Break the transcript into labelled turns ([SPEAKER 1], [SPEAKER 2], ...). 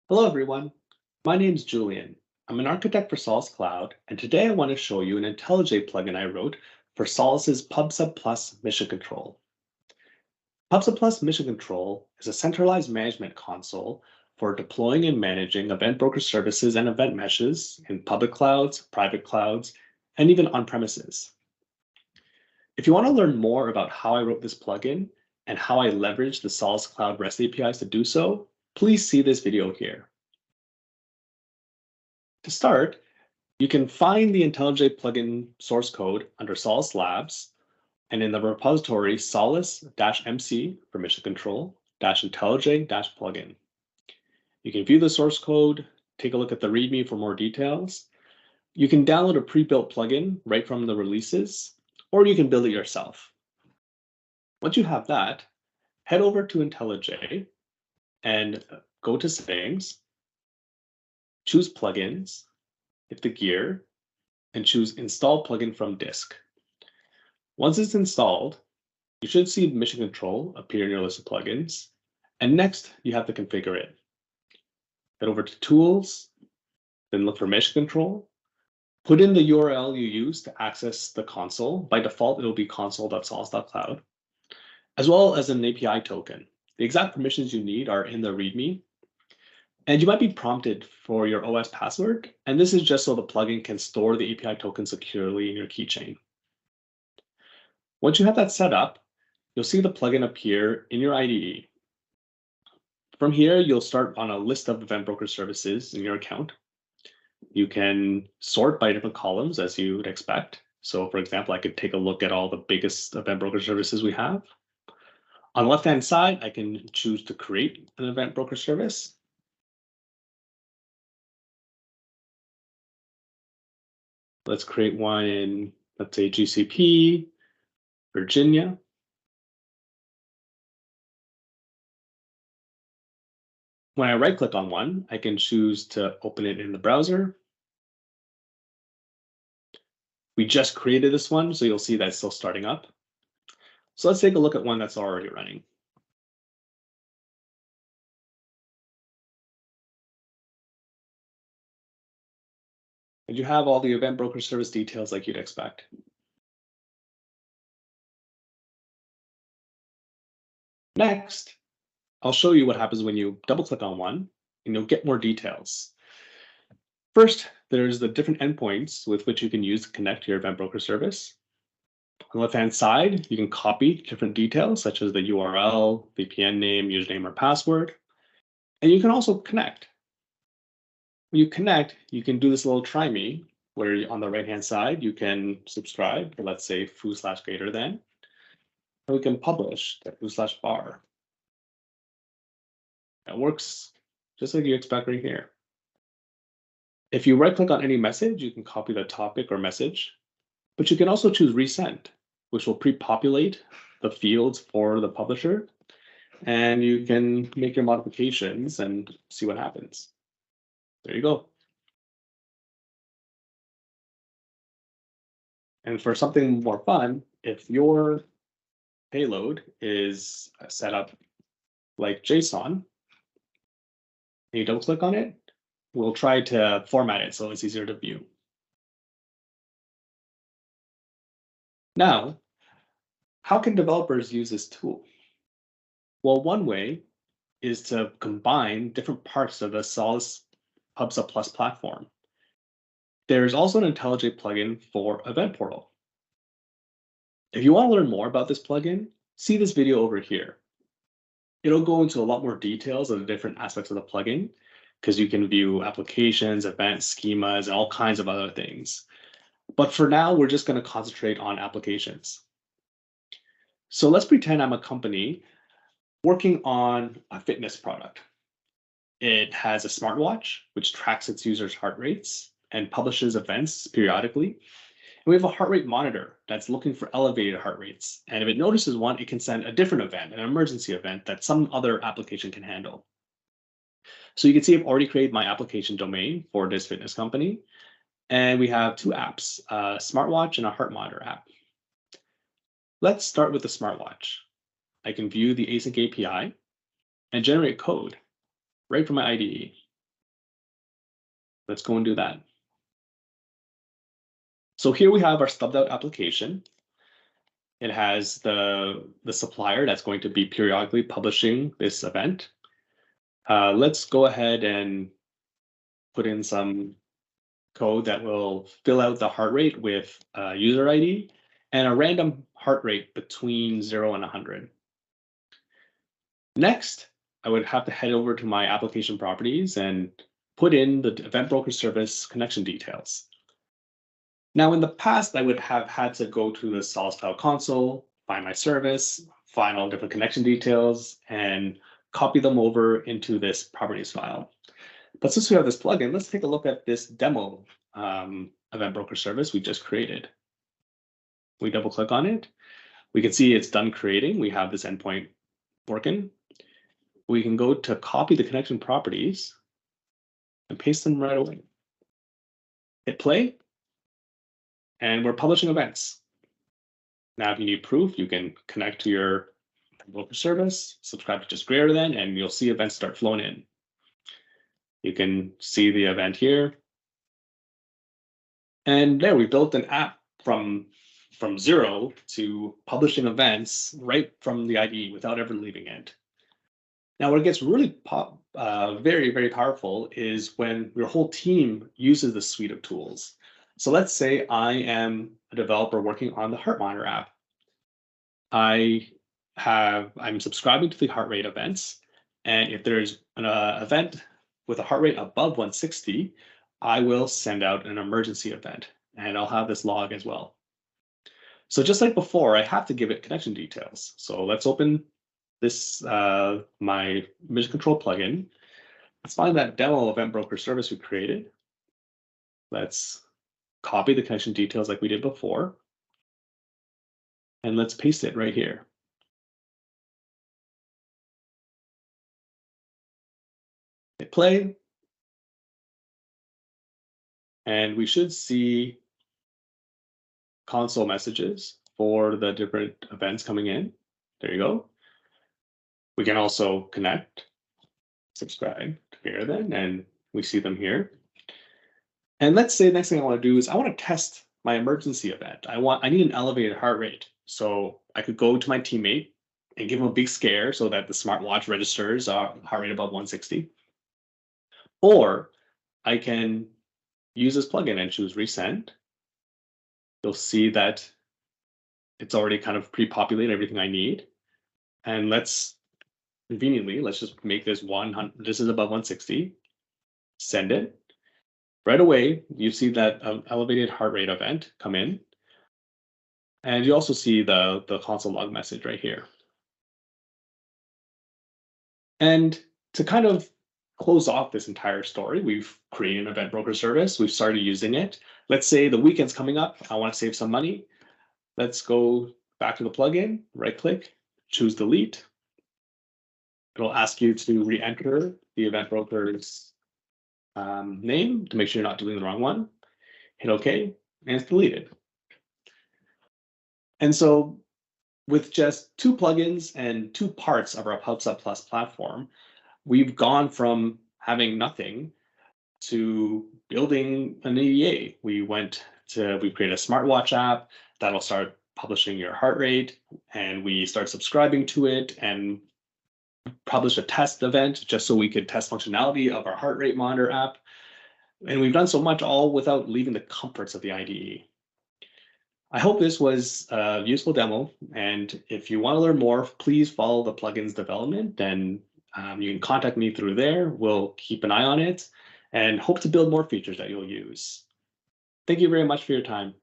[SPEAKER 1] Hello, everyone. My name is Julian. I'm an architect for Solace Cloud, and today I want to show you an IntelliJ plugin I wrote for Solace's PubSub Plus Mission Control. PubSub Plus Mission Control is a centralized management console for deploying and managing event broker services and event meshes in public clouds, private clouds, and even on-premises. If you want to learn more about how I wrote this plugin and how I leveraged the Solace Cloud REST APIs to do so, please see this video here. To start, you can find the IntelliJ plugin source code under Solace Labs and in the repository solace-mc for mission control -IntelliJ-plugin. You can view the source code, take a look at the README for more details. You can download a pre-built plugin right from the releases, or you can build it yourself. Once you have that, head over to IntelliJ and go to Settings, choose Plugins, hit the gear, and choose Install Plugin from Disk. Once it's installed, you should see Mission Control appear in your list of plugins, and next you have to configure it. Head over to Tools, then look for Mission Control. Put in the URL you use to access the console. By default, it'll be console.solace.cloud, as well as an API token. The exact permissions you need are in the README. And you might be prompted for your OS password, and this is just so the plugin can store the API token securely in your keychain. Once you have that set up, you'll see the plugin appear in your IDE. From here, you'll start on a list of event broker services in your account. You can sort by different columns as you would expect. So for example, I could take a look at all the biggest event broker services we have. On the left-hand side, I can choose to create an event broker service. Let's create one in, let's say, GCP, Virginia. When I right-click on one, I can choose to open it in the browser. We just created this one, so you'll see that it's still starting up. So let's take a look at one that's already running. And you have all the event broker service details like you'd expect. Next, I'll show you what happens when you double-click on one, and you'll get more details. First, there's the different endpoints with which you can use to connect to your event broker service. On the left-hand side, you can copy different details, such as the URL, VPN name, username, or password. And you can also connect. When you connect, you can do this little try me, where on the right-hand side, you can subscribe to, let's say, /greater than. And we can publish that /var. That works just like you expect right here. If you right-click on any message, you can copy the topic or message, but you can also choose resend, which will pre-populate the fields for the publisher, and you can make your modifications and see what happens. There you go. And for something more fun, if your payload is set up like JSON, and you don't click on it, we'll try to format it so it's easier to view. Now, how can developers use this tool? Well, one way is to combine different parts of the Solace PubSub Plus platform. There's also an IntelliJ plugin for Event Portal. If you want to learn more about this plugin, see this video over here. It'll go into a lot more details of the different aspects of the plugin, because you can view applications, events, schemas, and all kinds of other things. But for now, we're just going to concentrate on applications. So let's pretend I'm a company working on a fitness product. It has a smartwatch, which tracks its users' heart rates and publishes events periodically. And we have a heart rate monitor that's looking for elevated heart rates. And if it notices one, it can send a different event, an emergency event that some other application can handle. So you can see I've already created my application domain for this fitness company. And we have two apps, a smartwatch and a heart monitor app. let's start with the smartwatch. I can view the async API and generate code right from my IDE. Let's go and do that. So here we have our stubbed out application. It has the supplier that's going to be periodically publishing this event. Let's go ahead and put in some code that will fill out the heart rate with user ID and a random heart rate between 0 and 100. Next, I would have to head over to my application properties and put in the event broker service connection details. Now, in the past, I would have had to go to the Solace Cloud console, find my service, find all different connection details, and copy them over into this properties file. But since we have this plugin, let's take a look at this demo event broker service we just created. We double click on it. We can see it's done creating. We have this endpoint working. We can go to copy the connection properties and paste them right away. Hit play, and we're publishing events. Now, if you need proof, you can connect to your broker service, subscribe to just greater than, and you'll see events start flowing in. You can see the event here. And there, we built an app from 0 to publishing events right from the IDE without ever leaving it. Now, what gets really very, very powerful is when your whole team uses this suite of tools. So let's say I am a developer working on the heart monitor app. I'm subscribing to the heart rate events, and if there's an event with a heart rate above 160, I will send out an emergency event, and I'll have this log as well. So just like before, I have to give it connection details. So let's open this my mission control plugin. Let's find that demo event broker service we created. Let's copy the connection details like we did before, and let's paste it right here. Hit play, and we should see console messages for the different events coming in. There you go. We can also connect, subscribe to here then, and we see them here. And let's say the next thing I want to do is I want to test my emergency event. I need an elevated heart rate. So I could go to my teammate and give him a big scare so that the smartwatch registers a heart rate above 160. Or I can use this plugin and choose resend. You'll see that it's already kind of pre-populated everything I need. And let's just make this 100. This is above 160. Send it. Right away, you see that elevated heart rate event come in. And you also see the console log message right here. And to kind of close off this entire story, we've created an event broker service. We've started using it. Let's say the weekend's coming up. I want to save some money. Let's go back to the plugin, right click, choose delete. It'll ask you to re-enter the event broker's name to make sure you're not doing the wrong one. Hit OK, and it's deleted. And so with just 2 plugins and 2 parts of our PubSub Plus platform, we've gone from having nothing to building an EDA. We created a smartwatch app that'll start publishing your heart rate, and we start subscribing to it and publish a test event just so we could test functionality of our heart rate monitor app. And we've done so much all without leaving the comforts of the IDE. I hope this was a useful demo. And if you want to learn more, please follow the plugins development, and you can contact me through there. We'll keep an eye on it and hope to build more features that you'll use. Thank you very much for your time.